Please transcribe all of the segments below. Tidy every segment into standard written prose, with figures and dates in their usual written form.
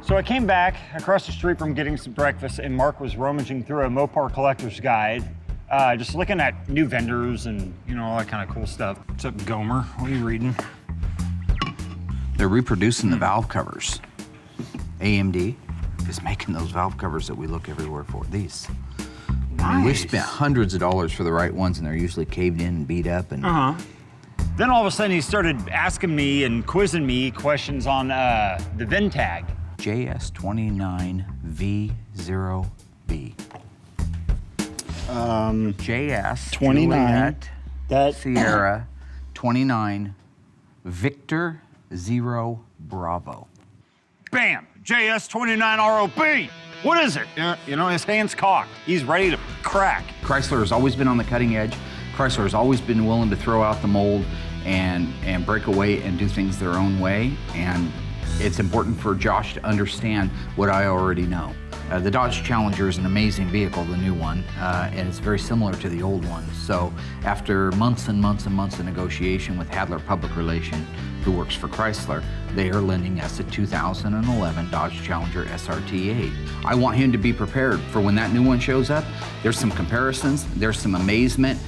So I came back across the street from getting some breakfast, and Mark was rummaging through a Mopar collector's guide, just looking at new vendors and, you know, all that kind of cool stuff. What's up, Gomer? What are you reading? They're reproducing the valve covers. AMD is making those valve covers that we look everywhere for. These. Nice. I mean, we've spent hundreds of dollars for the right ones, and they're usually caved in and beat up. And Then all of a sudden he started asking me and quizzing me questions on the VIN tag. JS29V0B. JS 29. Juliet, Sierra 29 Victor 0 Bravo. Bam! JS29ROB! What is it? You know, his hand's cocked. He's ready to crack. Chrysler has always been on the cutting edge. Chrysler has always been willing to throw out the mold and break away and do things their own way. And it's important for Josh to understand what I already know. The Dodge Challenger is an amazing vehicle, the new one, and it's very similar to the old one. So after months and months and months of negotiation with Hadler Public Relations, who works for Chrysler, they are lending us a 2011 Dodge Challenger SRT8. I want him to be prepared for when that new one shows up. There's some comparisons, there's some amazement.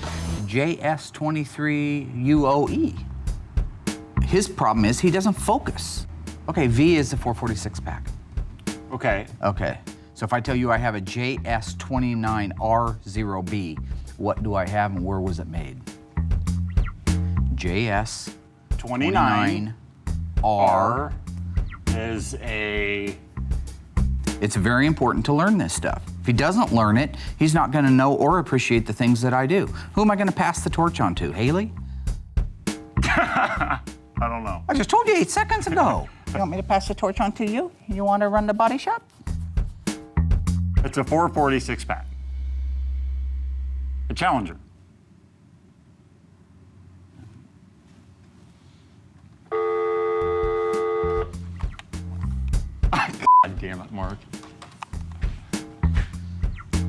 JS23UOE. His problem is he doesn't focus. Okay, V is the 446 pack. Okay. Okay, so if I tell you I have a JS29R0B, what do I have and where was it made? JS29R is a... It's very important to learn this stuff. If he doesn't learn it, he's not gonna know or appreciate the things that I do. Who am I gonna pass the torch on to, Haley? I don't know. I just told you 8 seconds ago. You want me to pass the torch on to you? You wanna run the body shop? It's a 446 pack. A Challenger. God damn it, Mark.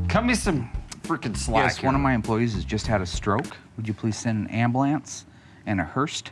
Cut me some freaking slack. Yes, one of my employees has just had a stroke. Would you please send an ambulance and a hearse